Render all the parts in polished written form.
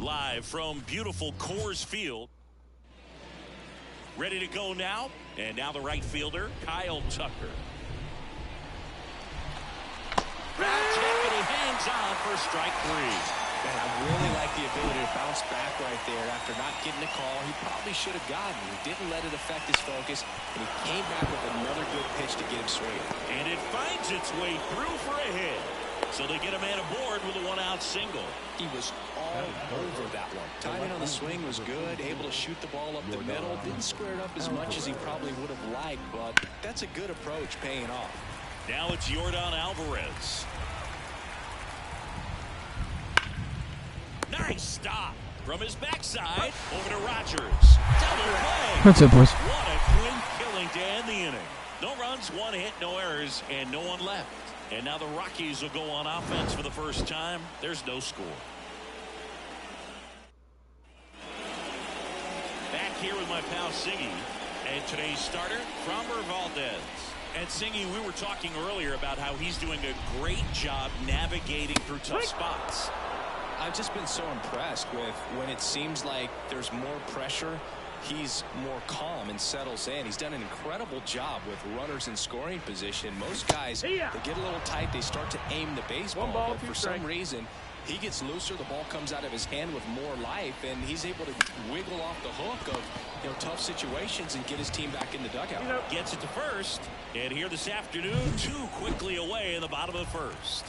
Live from beautiful Coors Field. Ready to go now. And now the right fielder, Kyle Tucker. Foul check, and he hangs on for strike 3. Man, I really like the ability to bounce back right there after not getting a call. He probably should have gotten. He didn't let it affect his focus, and he came back with another good pitch to get him swinging. And it finds its way through for a hit. So they get a man aboard with a one-out single. He was all over that one. Timing on the swing was good, able to shoot the ball up the middle. Didn't square it up as much as he probably would have liked, but that's a good approach paying off. Now it's Yordan Alvarez. Nice stop from his backside over to Rogers. Double play. That's it, boys. What a quick killing to end the inning. No runs, 1 hit, no errors, and no one left. And now the Rockies will go on offense for the first time. There's no score. Back here with my pal Singy. And today's starter, Framber Valdez. And Singy, we were talking earlier about how he's doing a great job navigating through tough spots. I've just been so impressed with when it seems like there's more pressure, he's more calm and settles in. He's done an incredible job with runners in scoring position. Most guys, they get a little tight, they start to aim the baseball, but for some reason, he gets looser, the ball comes out of his hand with more life, and he's able to wiggle off the hook of tough situations and get his team back in the dugout. Gets it to first, and here this afternoon, 2 quickly away in the bottom of the first.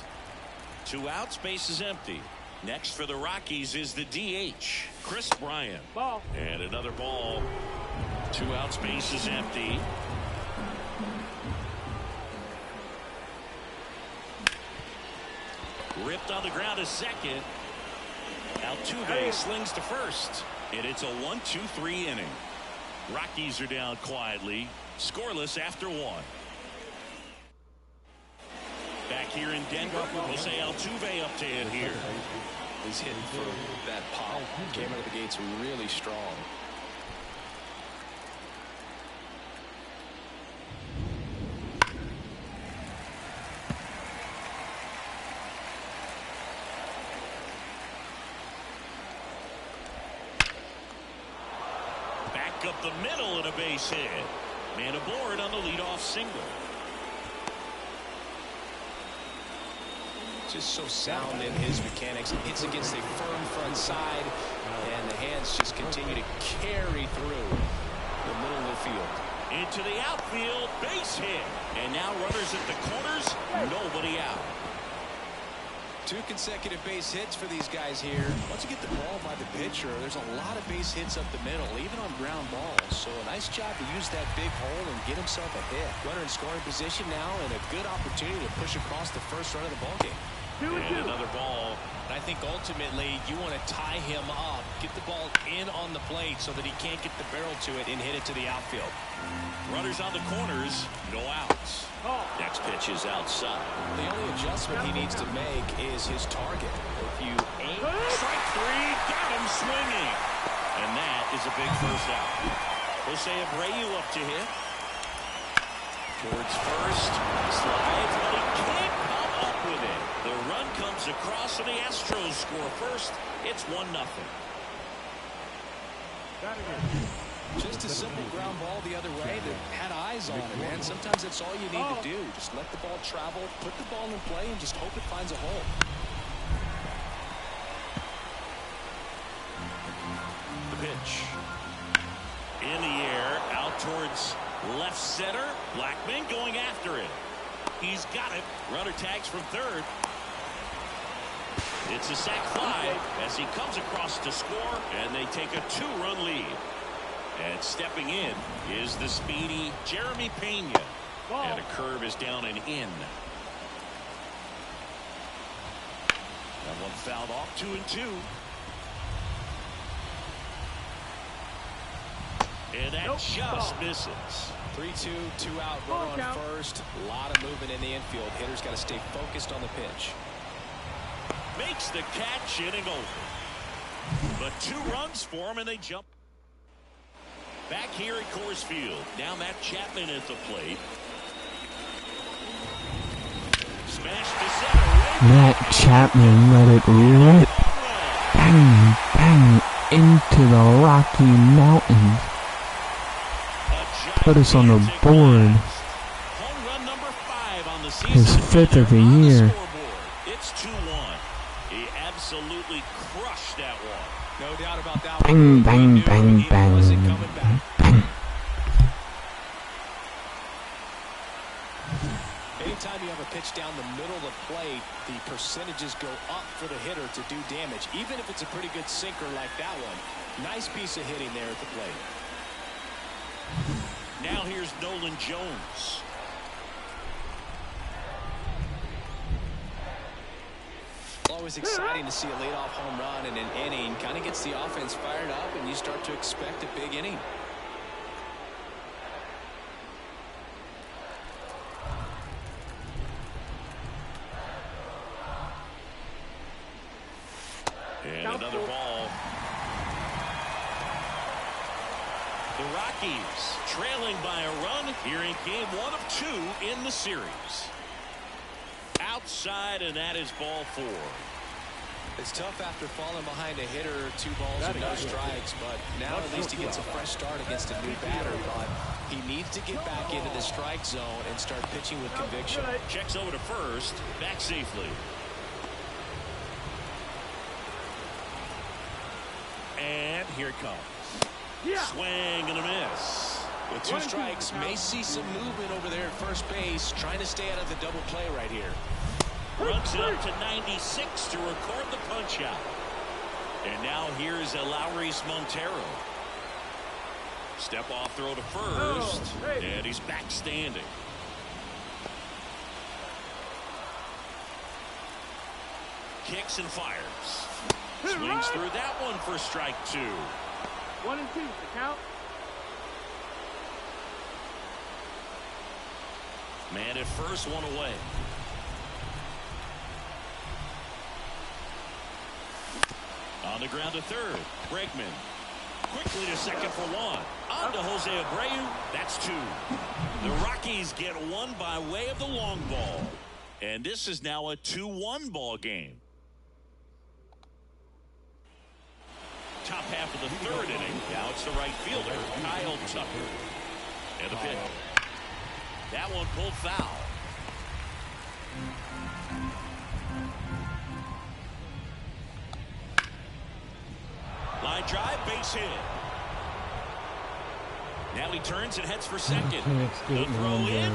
2 outs, base is empty. Next for the Rockies is the DH, Chris Bryant. Ball. And another ball. 2 outs, base is empty. Ripped on the ground to second. Altuve slings to first. And it's a 1-2-3 inning. Rockies are down quietly, scoreless after 1. Back here in Denver, Jose Altuve up to hit here. He's hitting for that pop. Came out of the gates really strong. Back up the middle and a base hit. Man aboard on the leadoff single. Just so sound in his mechanics. Hits against a firm front side, and the hands just continue to carry through the middle of the field. Into the outfield, base hit. And now runners at the corners, nobody out. 2 consecutive base hits for these guys here. Once you get the ball by the pitcher, there's a lot of base hits up the middle, even on ground balls. So a nice job to use that big hole and get himself a hit. Runner in scoring position now, and a good opportunity to push across the first run of the ballgame. And another ball. I think ultimately you want to tie him up, get the ball in on the plate so that he can't get the barrel to it and hit it to the outfield. Runners on the corners, no outs. Next pitch is outside. The only adjustment he needs to make is his target. If you aim, strike 3, got him swinging. And that is a big first out. Jose Abreu up to hit. Towards first, slides, but he can't come up with it. The run comes across and the Astros score first. It's 1-0. Just a simple ground ball the other way that had eyes on it, man. Sometimes that's all you need to do. Just let the ball travel, put the ball in play, and just hope it finds a hole. The pitch. In the air, out towards left center. Blackman going after it. He's got it. Runner tags from third. It's a sac fly as he comes across to score, and they take a 2-run lead. And stepping in is the speedy Jeremy Pena. And a curve is down and in. That one fouled off, 2-2. And that just misses. 3-2, 2 out, runner on first. A lot of movement in the infield. Hitter's got to stay focused on the pitch. Makes the catch, inning over. But 2 runs for him, and they jump. Back here at Coors Field. Now Matt Chapman at the plate. Smash to center. Matt Chapman let it rip. Bang, bang. bang into the Rocky Mountains. Put us on the board. Home run number 5 on the season. His 5th of the year. It's 2-1. He absolutely crushed that one. No doubt about that Bang, one. bang, bang, bang. Wasn't coming back. Bang. Anytime you have a pitch down the middle of the plate, the percentages go up for the hitter to do damage, even if it's a pretty good sinker like that one. Nice piece of hitting there at the plate. Now here's Nolan Jones. Always exciting to see a leadoff home run in an inning. Kind of gets the offense fired up, and you start to expect a big inning. And another ball. The Rockies trailing by a run here in game 1 of 2 in the series. Outside, and that is ball 4. It's tough after falling behind a hitter, 2 balls and no strikes, but now at least he gets a fresh start against a new batter. But he needs to get back into the strike zone and start pitching with conviction. Checks over to first, back safely. And here it comes. Swing and a miss. With 2 strikes, may see some movement over there at first base, trying to stay out of the double play right here. Runs it up to 96 to record the punch out. And now here's Elauris Montero. Step off throw to first, and he's back standing. Kicks and fires. Swings through that one for strike 2. 1 and 2, the count. Man at first, 1 away. On the ground to third. Bregman quickly to second for 1. On to Jose Abreu. That's 2. The Rockies get 1 by way of the long ball. And this is now a 2-1 ball game. Top half of the 3rd inning. Now it's the right fielder, Kyle Tucker. And the pitch. That one pulled foul. Line drive, base hit. Now he turns and heads for second. The throw in.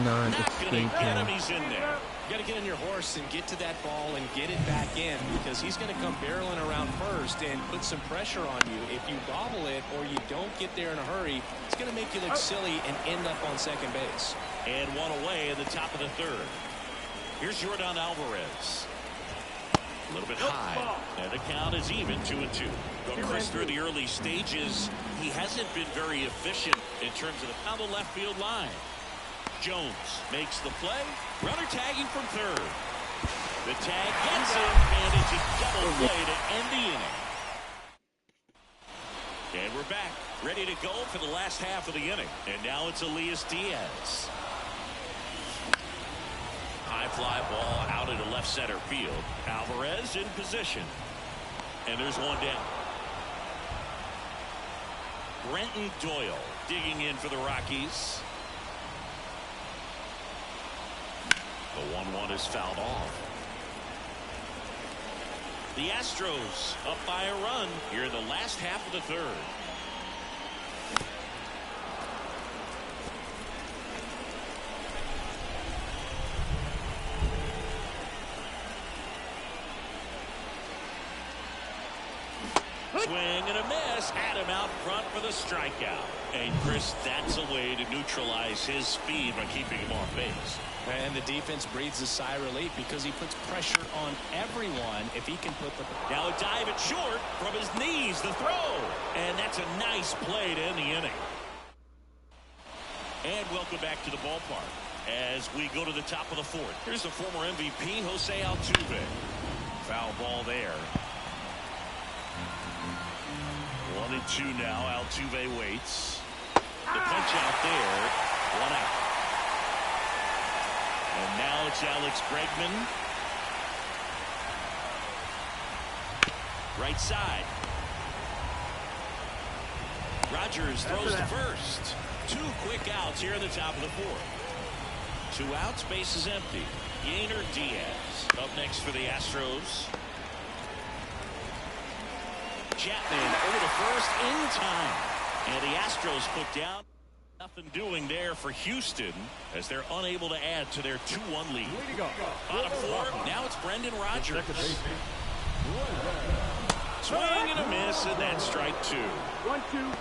Not going to get him. He's in there. You got to get on your horse and get to that ball and get it back in, because he's going to come barreling around first and put some pressure on you. If you bobble it or you don't get there in a hurry, it's going to make you look silly and end up on second base. And 1 away in the top of the 3rd. Here's Yordan Alvarez. A little bit high. And the count is even, 2-2. But Chris, through the early stages, he hasn't been very efficient in terms of the left field line. Jones makes the play. Runner tagging from 3rd. The tag gets him, and it's a double play to end the inning. And we're back, ready to go for the last half of the inning. And now it's Elias Diaz. High fly ball out into left center field. Alvarez in position. And there's 1 down. Brenton Doyle digging in for the Rockies. The 1-1 is fouled off. The Astros up by a run here in the last half of the 3rd. Swing and a miss. Had him out front for the strikeout. And Chris, that's a way to neutralize his speed by keeping him off base. And the defense breathes a sigh of relief because he puts pressure on everyone if he can put the... Now a dive at short from his knees, the throw. And that's a nice play to end the inning. And welcome back to the ballpark as we go to the top of the 4th. Here's the former MVP, Jose Altuve. Foul ball there. 1-2 now. Altuve waits. The punch out there. 1 out. And now it's Alex Bregman. Right side. Rogers throws to first. 2 quick outs here in the top of the 4th. 2 outs, base is empty. Yainer Diaz up next for the Astros. Chapman over to first in time. And the Astros put down. Nothing doing there for Houston as they're unable to add to their 2-1 lead. Bottom 4, now it's Brendan Rodgers. Swing and a miss, and that's strike 2. 1-2.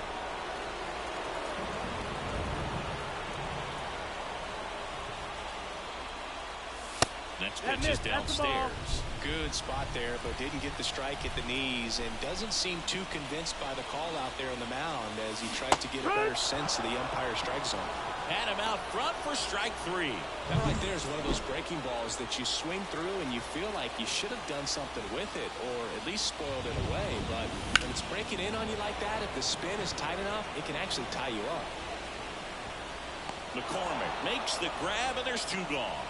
Next pitch is downstairs. Good spot there, but didn't get the strike at the knees, and doesn't seem too convinced by the call out there on the mound as he tries to get a better sense of the umpire's strike zone. Had him out front for strike 3. That right there is one of those breaking balls that you swing through and you feel like you should have done something with it or at least spoiled it away. But when it's breaking in on you like that, if the spin is tight enough, it can actually tie you up. McCormick makes the grab, and there's 2 gone.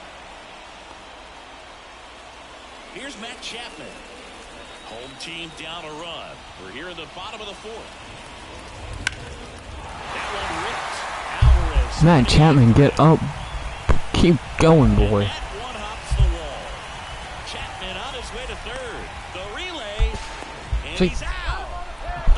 Here's Matt Chapman. Home team down a run. We're here in the bottom of the 4th. That one ripped. Alvarez. Matt Chapman, get up. Keep going, boy. That one hops the wall. Chapman on his way to 3rd. The relay. And he's out.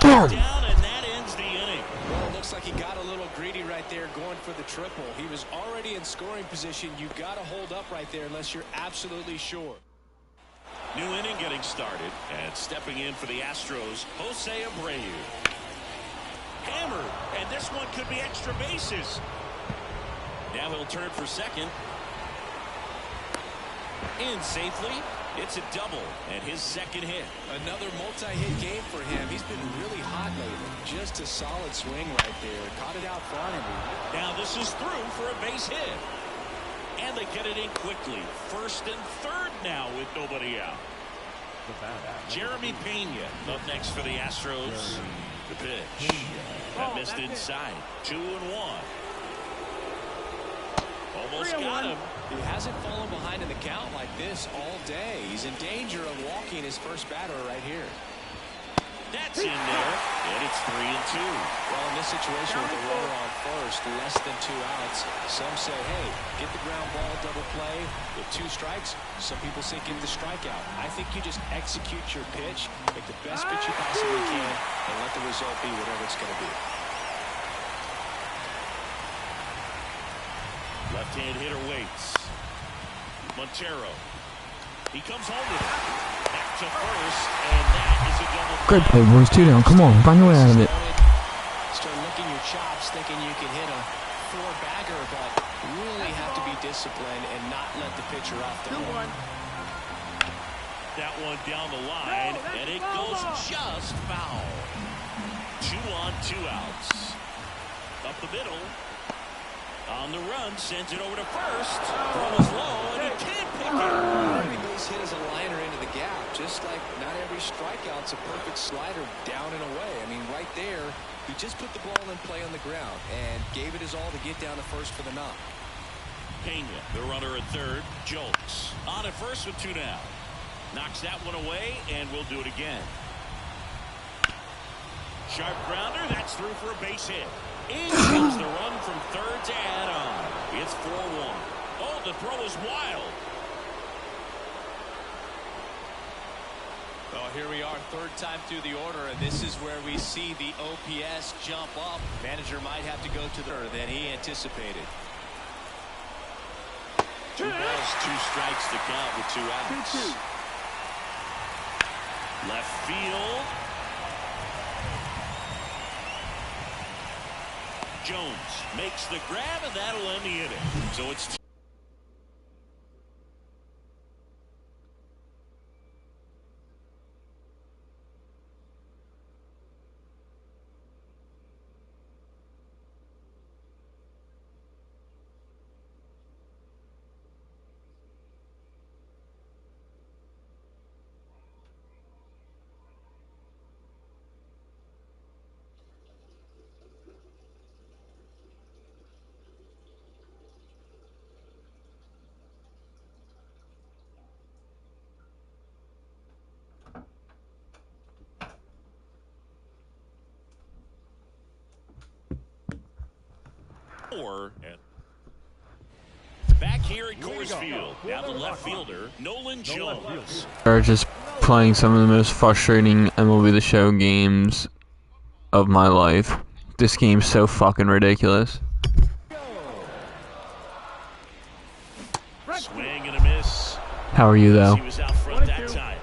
Down, and that ends the inning. Well, it looks like he got a little greedy right there going for the triple. He was already in scoring position. You got to hold up right there unless you're absolutely sure. New inning getting started, and stepping in for the Astros, Jose Abreu. Hammered, and this one could be extra bases. Now he'll turn for second. In safely. It's a double, and his 2nd hit. Another multi-hit game for him. He's been really hot lately. Just a solid swing right there. Caught it out front. Now this is through for a base hit. And they get it in quickly. 1st and 3rd now with nobody out. Jeremy Pena up next for the Astros. The pitch. That missed inside. 2-1. Almost got him. He hasn't fallen behind in the count like this all day. He's in danger of walking his first batter right here. That's in there, and it's 3-2. Well, in this situation with the runner on first, less than 2 outs, some say, hey, get the ground ball, double play with 2 strikes. Some people say give the strikeout. I think you just execute your pitch, make the best pitch you possibly can, and let the result be whatever it's going to be. Left-hand hitter waits. Montero. He comes home with it. Back to first, and that is a double play. Great play, boys. 2 down. Come on, find your way out of it. Start licking your chops, thinking you can hit a 4-bagger, but really have to be disciplined and not let the pitcher off the hook. That one down the line, and it goes just foul. 2 on, 2 outs. Up the middle. On the run, sends it over to first. Throw is low, and he can't pick it. Every base hit is a liner into the gap, just like not every strikeout's a perfect slider down and away. I mean, right there, he just put the ball in play on the ground and gave it his all to get down to first for the knock. Pena, the runner at 3rd. Jolts on at first with 2 down. Knocks that one away, and we'll do it again. Sharp grounder, that's through for a base hit. In comes the run from 3rd to add on. It's 4-1. Oh, the throw is wild. Well, here we are, 3rd time through the order, and this is where we see the OPS jump up. Manager might have to go to the than he anticipated. 2 balls, 2 strikes to count with 2 outs. 2-2. Left field. Jones makes the grab, and that'll end the inning. So it's Back here at Coors Field, now the left fielder, Nolan Jones. They're just playing some of the most frustrating MLB The Show games of my life. This game's so fucking ridiculous. Swing and a miss. How are you, though? He was out front that time.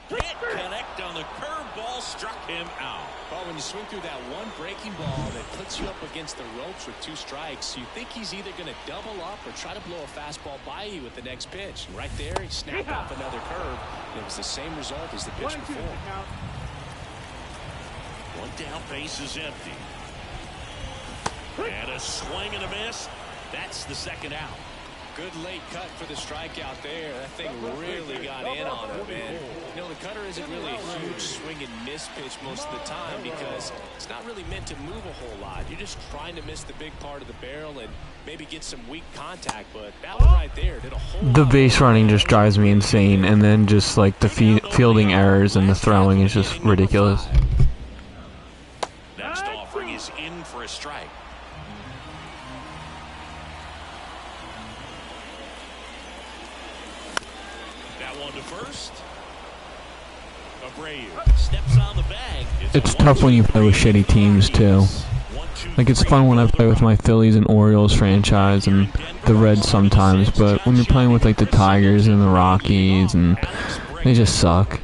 Can't connect on the curveball, struck him out. Well, when you swing through that one breaking ball that puts you up against the ropes with 2 strikes, you think he's either going to double up or try to blow a fastball by you with the next pitch. And right there, he snapped off another curve. And it was the same result as the pitch before. One down, base is empty. And a swing and a miss. That's the second out. Good late cut for the strikeout there. That thing really got in on him, man. You know, the cutter isn't really a huge swing and miss pitch most of the time because it's not really meant to move a whole lot. You're just trying to miss the big part of the barrel and maybe get some weak contact. But that one right there did a whole lot. The base running just drives me insane, and then just like the fielding errors and the throwing is just ridiculous. Next offering is in for a strike. To first. Abreu steps on the bag. It's tough when you play with shitty teams too. Like, it's fun when I play with my Phillies and Orioles franchise and the Reds sometimes, but when you're playing with like the Tigers and the Rockies, and they just suck.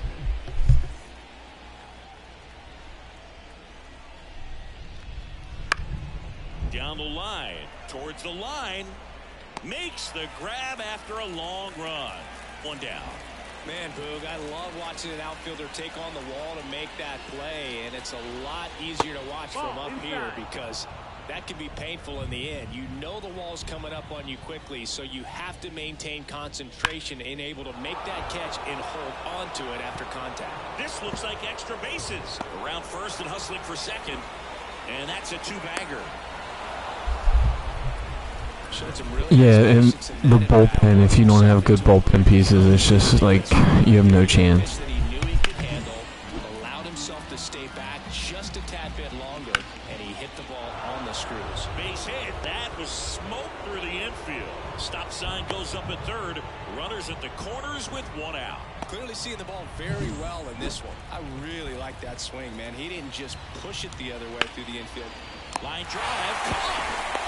Down the line, towards the line, makes the grab after a long run. One down. Man, Boog, I love watching an outfielder take on the wall to make that play, and it's a lot easier to watch from up here because that can be painful in the end. You know the wall's coming up on you quickly, so you have to maintain concentration and able to make that catch and hold onto it after contact. This looks like extra bases. Around first and hustling for second, and that's a 2-bagger. Yeah, and the bullpen, if you don't have good bullpen pieces, it's just like you have no chance. That he knew he could handle, allowed himself to stay back just a tad bit longer, and he hit the ball on the screws. Base hit. That was smoke through the infield. Stop sign goes up at third. Runners at the corners with 1 out. Clearly seeing the ball very well in this one. I really like that swing, man. He didn't just push it the other way through the infield. Line drive. Caught.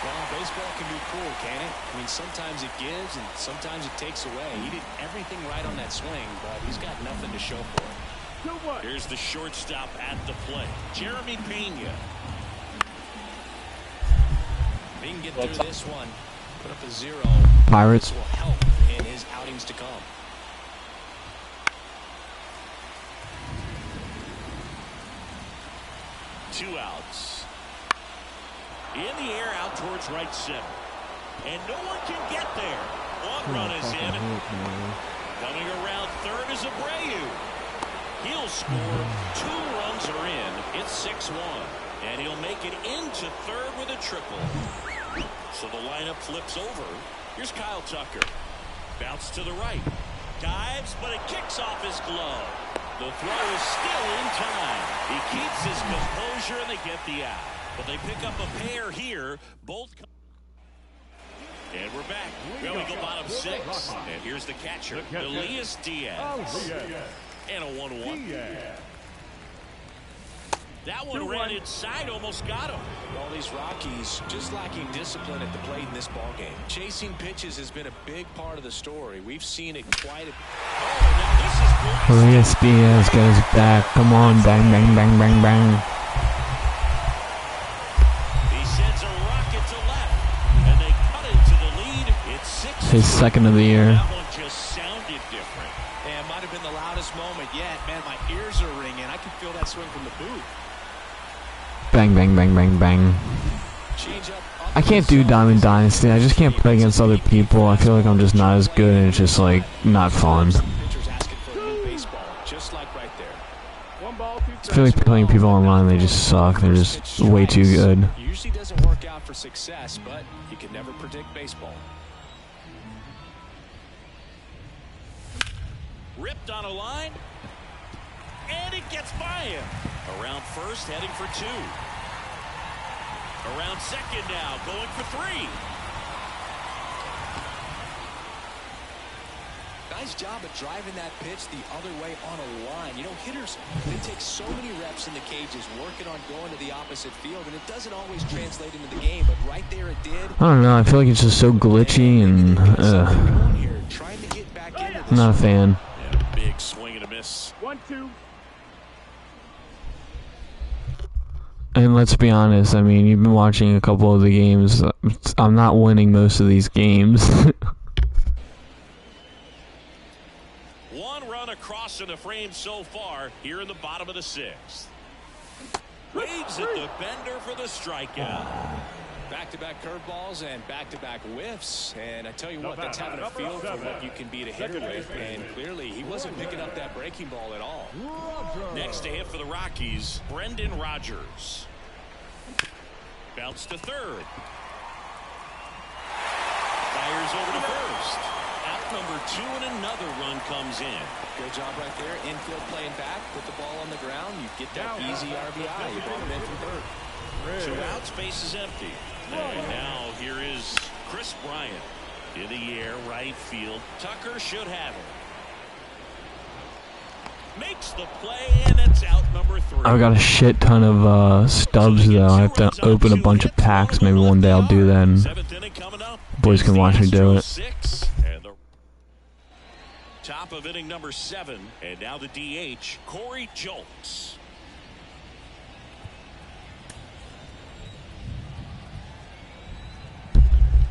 Well, baseball can be cruel, can it? I mean, sometimes it gives and sometimes it takes away. He did everything right on that swing, but he's got nothing to show for it. Here's the shortstop at the plate, Jeremy Pena. If he can get through this one, put up a 0. Pirates This will help in his outings to come. Two outs. In the air, out towards right center. And no one can get there. One run is in. Coming around third is Abreu. He'll score. 2 runs are in. It's 6-1. And he'll make it into third with a triple. So the lineup flips over. Here's Kyle Tucker. Bounce to the right. Dives, but it kicks off his glove. The throw is still in time. He keeps his composure, and they get the out. But they pick up a pair here. Both. And we're back. Well, we go bottom 6. And here's the catcher, Elias Diaz. And a 1-1. That one ran inside, almost got him. All these Rockies just lacking discipline at the plate in this ballgame. Chasing pitches has been a big part of the story. We've seen it quite a bit. Elias Diaz goes back. Come on, bang, bang, bang, bang, bang. He sends a rocket to left, and they cut it to the lead. It's 6-2. His second of the year. That one just sounded different. And it might have been the loudest moment yet. Man, my ears are ringing. I can feel that swing from the booth. Bang, bang, bang, bang, bang. I can't do Diamond Dynasty. I just can't play against other people. I feel like I'm just not as good, and it's just like not fun. I feel like playing people online, they just suck. They're just way too good. Usually doesn't work out for success, but you can never predict baseball. Ripped on a line. And it gets by him. Around first, heading for 2. Around second now, going for 3. Nice job of driving that pitch the other way on a line. You know, hitters, they take so many reps in the cages working on going to the opposite field, and it doesn't always translate into the game, but right there it did. I don't know. I feel like it's just so glitchy, and I'm not a fan. And a big swing and a miss. 1-2. And let's be honest, I mean, you've been watching a couple of the games. I'm not winning most of these games. One run across in the frame so far here in the bottom of the 6th. Waves at the bender for the strikeout. Back-to-back curveballs and back-to-back whiffs. And I tell you what, that's having a feel for what you can beat a hitter with. And clearly, he wasn't picking up that breaking ball at all. Next to hit for the Rockies, Brendan Rodgers. Bounce to third. Fires over to first. Out number 2 and another run comes in. Good job right there. Infield playing back. Put the ball on the ground. You get that easy RBI. You brought him in from third. 2 outs, base is empty. And now here is Chris Bryant in the air, right field. Tucker should have it. Makes the play, and it's out number 3. I've got a shit ton of stubs, though. I have to open a bunch of packs. Maybe one day I'll do that, and boys can watch me do it. And the top of inning number 7, and now the DH, Corey Julks.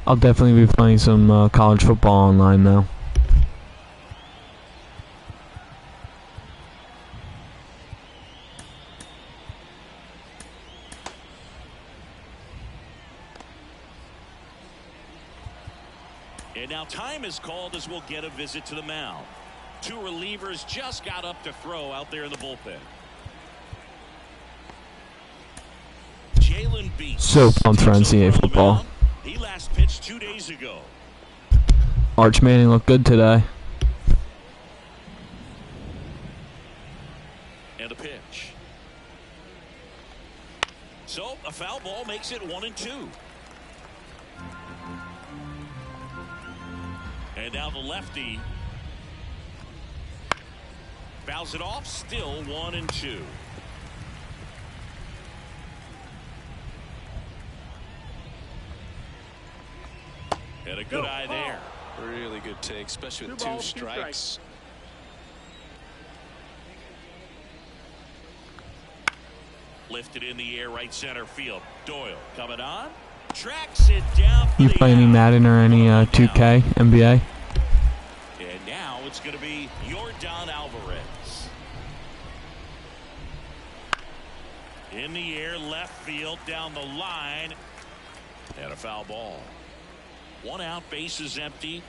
I'll definitely be playing some college football online, though. And now time is called as we'll get a visit to the mound. 2 relievers just got up to throw out there in the bullpen. Jalen Beats. So pumped for NCAA football. He last pitched 2 days ago. Arch Manning looked good today. And a pitch. So a foul ball makes it 1-2. And now the lefty fouls it off. Still 1-2. And a good eye there. Really good take, especially with 2 strikes. Lifted in the air, right center field. Doyle coming on. Tracks it down. You play any Madden or any 2K, NBA? And now it's going to be Yordan Alvarez. In the air, left field, down the line. And a foul ball. 1 out, base is empty.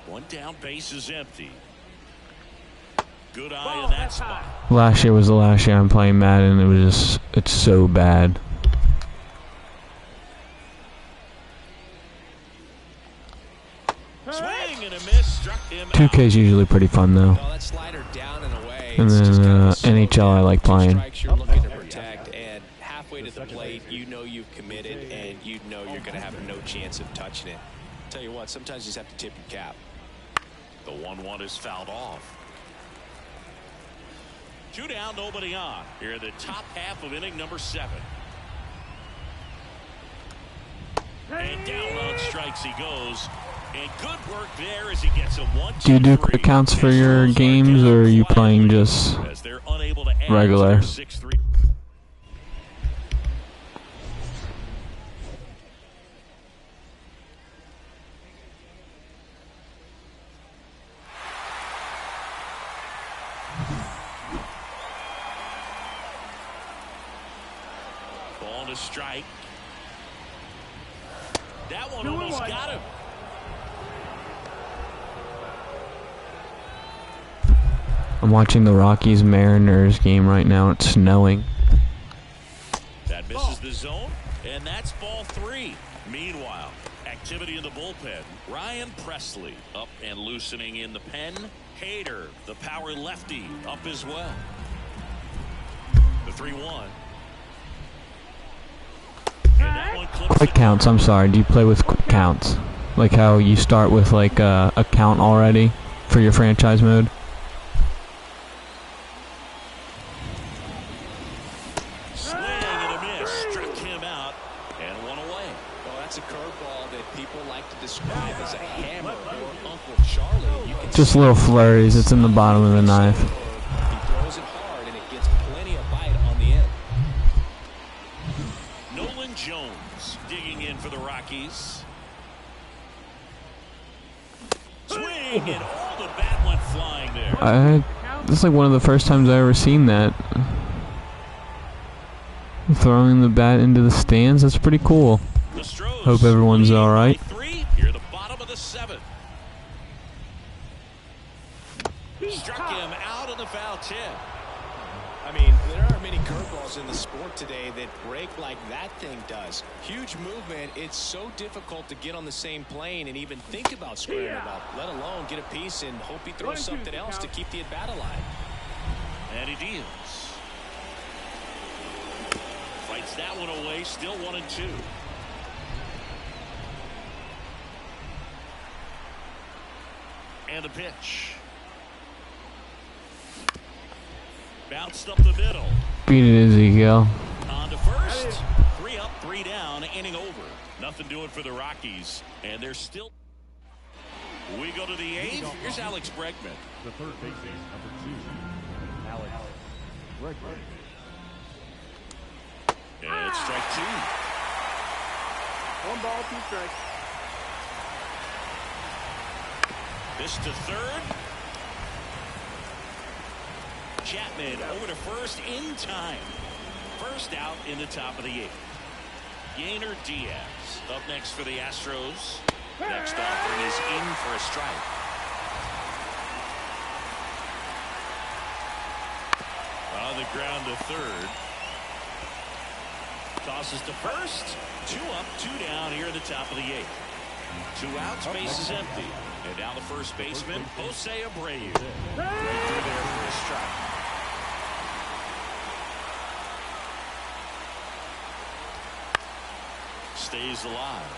One down, base is empty. Good eye in that spot. Last year was the last year I'm playing Madden. It was just, it's so bad. Swing and a miss, struck him 2K is usually pretty fun, though. No, that slider down and away. And then NHL I like playing. You're looking to protect, and halfway to the plate, you know you've committed, and you know you're going to have no chance of touching it. Tell you what, sometimes you just have to tip your cap. The 1-1 is fouled off. 2 down, nobody on. Here in the top half of inning number 7. And down on strikes he goes. And good work there as he gets a 1-2-3. Do you do quick counts for your games, or are you playing just regular? Ball to strike. That one almost got him. I'm watching the Rockies-Mariners game right now. It's snowing. That misses the zone, and that's ball 3. Meanwhile, activity in the bullpen. Ryan Presley up and loosening in the pen. Hader, the power lefty, up as well. The 3-1. Quick counts, I'm sorry. Do you play with quick counts? Like how you start with like a count already for your franchise mode? Swing and a miss. Struck him out and one away. Well, that's a curveball that people like to describe as a hammer or Uncle Charlie. You can Just little flurries. It's in the bottom of the knife. He throws it hard and it gets plenty of bite on the end. Nolan Jones digging in for the Rockies. Swing and all the bat went flying there. This is like one of the first times I ever seen that. Throwing the bat into the stands. That's pretty cool. Astros Hope everyone's all right. 3 here at the bottom of the 7th. Struck him out of the foul tip. I mean, there aren't many curveballs in the sport today that break like that thing does. Huge movement. It's so difficult to get on the same plane and even think about squaring it up, let alone get a piece and hope he throws something else to keep the at-bat alive. And he deals. Fights that one away. Still 1-2. And the pitch. Bounced up the middle. Beat it, Ezekiel. On to first. 3 up, 3 down, inning over. Nothing doing for the Rockies. And they're still. We go to the 8th. Here's Alex Bregman. The third baseman, number 2, Alex Bregman. And it's strike 2. 1 ball, 2 strikes. This to third. Chapman over to first in time. First out in the top of the 8th. Yainer Diaz up next for the Astros. Next offering is in for a strike. On the ground to third. Tosses to first. 2 up, 2 down here at the top of the 8th. 2 outs, base is empty. And now the first baseman, Jose Abreu. Right through there for a strike. Stays alive.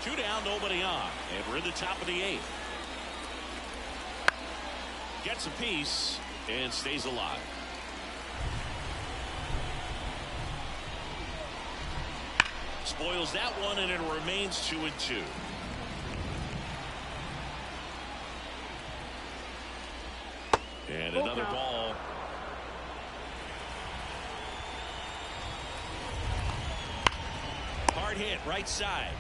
2 down, nobody on. And we're in the top of the 8th. Gets a piece and stays alive. Spoils that one, and it remains 2-2. And another ball. Hard hit, right side.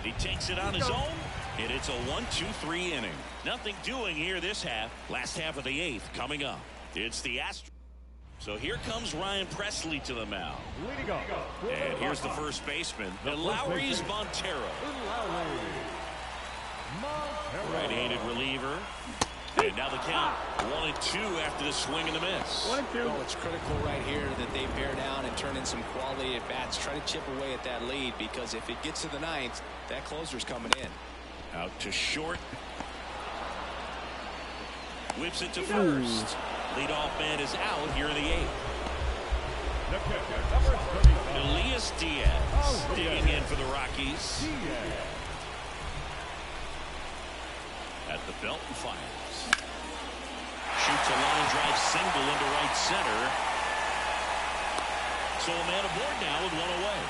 He takes it on his own, and it's a 1-2-3 inning. Nothing doing here this half. Last half of the 8th coming up. It's the Astros. So here comes Ryan Presley to the mound. And here's the first baseman, Lowry's Montero. Right-handed reliever. And now the count 1-2 after the swing and the miss. 1-2. Well, it's critical right here that they bear down and turn in some quality at bats. Try to chip away at that lead, because if it gets to the 9th, that closer's coming in. Out to short. Whips it to first. Leadoff man is out here in the 8th. Elias Diaz digging in for the Rockies. At the belt and fires. Shoots a line drive single into right center. So a man aboard now with 1 away.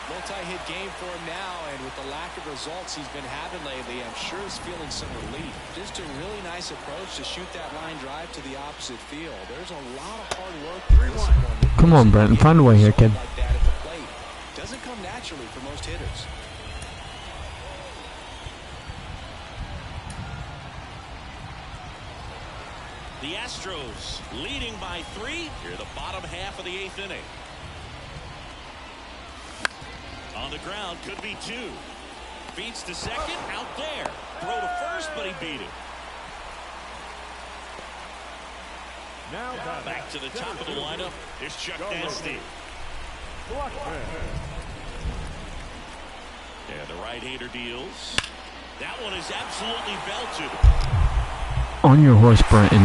Multi-hit game for him now, and with the lack of results he's been having lately, I'm sure he's feeling some relief. Just a really nice approach to shoot that line drive to the opposite field. There's a lot of hard work. Come on, Brenton, find a way here, kid. Like that at the plate doesn't come naturally for most hitters. The Astros leading by 3 here, the bottom half of the 8th inning. On the ground, could be 2. Feeds to second, out there. Throw to first, but he beat it. Now Back to the top of the lineup. Here's Chuck Nasty. Yeah, the right-hander deals. That one is absolutely belted. On your horse, Brenton.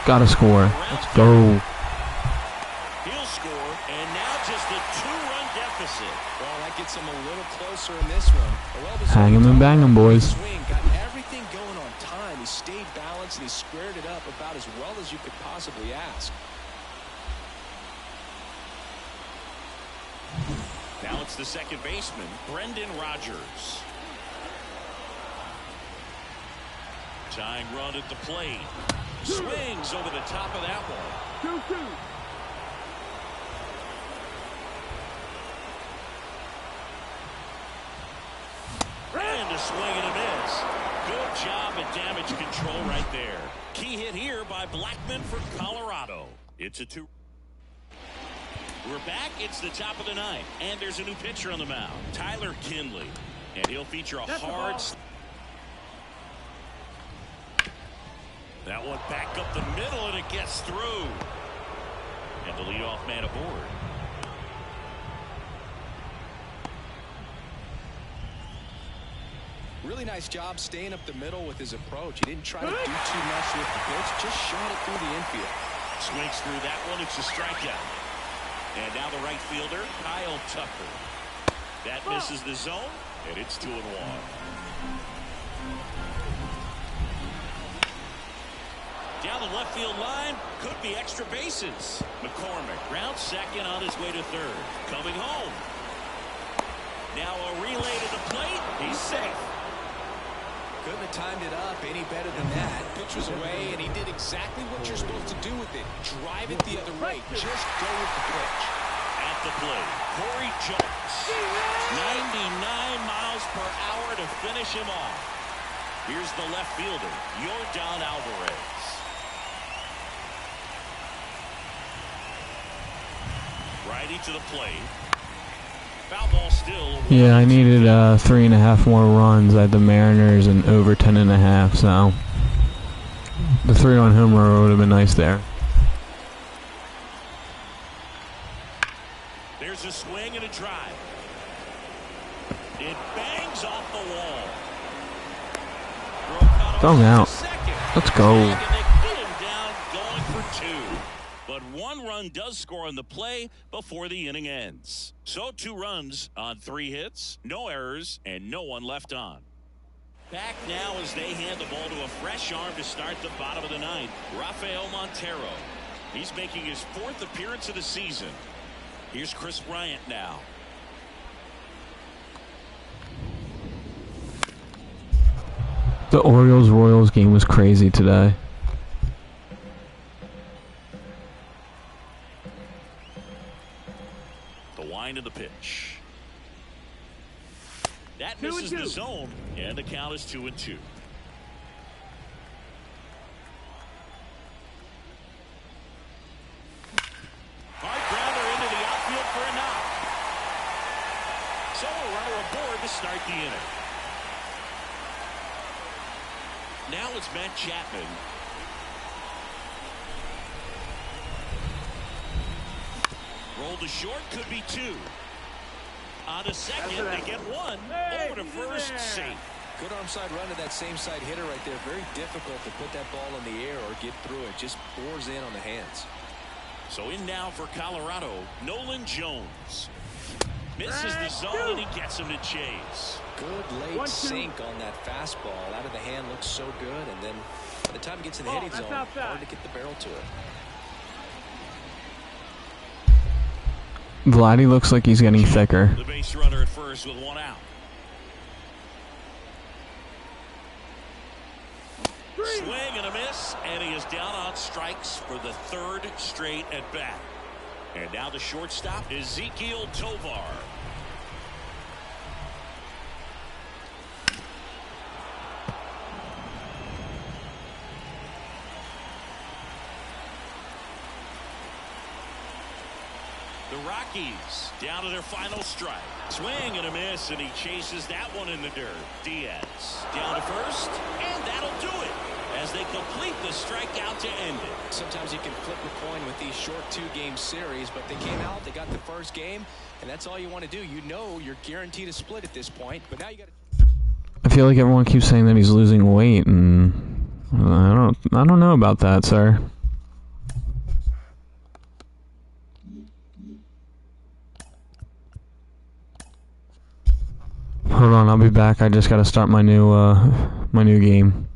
Gotta score. Let's go. He'll score, and now just a 2-run deficit. Well, that gets him a little closer in this one. Hang 'em and bang 'em, boys. Swing, got everything going on time. He stayed balanced and he squared it up about as well as you could possibly ask. Now it's the second baseman, Brendan Rodgers. Tying run at the plate. Swings over the top of that one. 2-2. And a swing and a miss. Good job at damage control right there. Key hit here by Blackman for Colorado. It's a 2. We're back. It's the top of the ninth. And there's a new pitcher on the mound, Tyler Kinley. And he'll feature a hard... That one back up the middle, and it gets through. And the leadoff man aboard. Really nice job staying up the middle with his approach. He didn't try to do too much with the pitch, just shot it through the infield. Swings through that one. It's a strikeout. And now the right fielder, Kyle Tucker. That misses the zone, and it's 2-1. Down the left field line, could be extra bases. McCormick rounds second on his way to third. Coming home. Now a relay to the plate. He's safe. Couldn't have timed it up any better than that. Pitch was away, and he did exactly what you're supposed to do with it. Drive it the other way. Just go with the pitch. At the plate, Corey Jones. 99 miles per hour to finish him off. Here's the left fielder, Yordan Alvarez. Righty to the plate. Foul ball still. Yeah, I needed 3.5 more runs. I had the Mariners and over 10.5, so the 3-run homer would have been nice there. There's a swing and a drive. It bangs off the wall. Thrown out. Let's go. And they put him down, going for 2. But 1 run does score on the play before the inning ends. So 2 runs on 3 hits, no errors, and no one left on. Back now as they hand the ball to a fresh arm to start the bottom of the ninth, Rafael Montero. He's making his 4th appearance of the season. Here's Chris Bryant now. The Orioles-Royals game was crazy today. The wind of the pitch. That misses the zone, and the count is 2-2. Hard grounder into the outfield for a knock. So a runner aboard to start the inning. Now it's Matt Chapman. Roll to short, could be 2. On to second, they get 1. Over to first, safe. Good arm side run to that same side hitter right there. Very difficult to put that ball in the air or get through it. Just bores in on the hands. So in now for Colorado, Nolan Jones. Misses the zone, and he gets him to chase. Good late sink on that fastball. Out of the hand, looks so good. And then by the time it gets in the hitting zone, hard to get the barrel to it. Vladdy looks like he's getting thicker. The base runner at first with 1 out. Swing and a miss, and he is down on strikes for the 3rd straight at bat. And now the shortstop, Ezekiel Tovar. The Rockies down to their final strike. Swing and a miss, and he chases that one in the dirt. Diaz down to first, and that'll do it as they complete the strikeout to end it. Sometimes you can flip a coin with these short 2-game series, but they came out, they got the first game, and that's all you want to do. You know you're guaranteed a split at this point, but now you got to... I feel like everyone keeps saying that he's losing weight, and I don't know about that, sir. Hold on, I'll be back. I just gotta start my new game.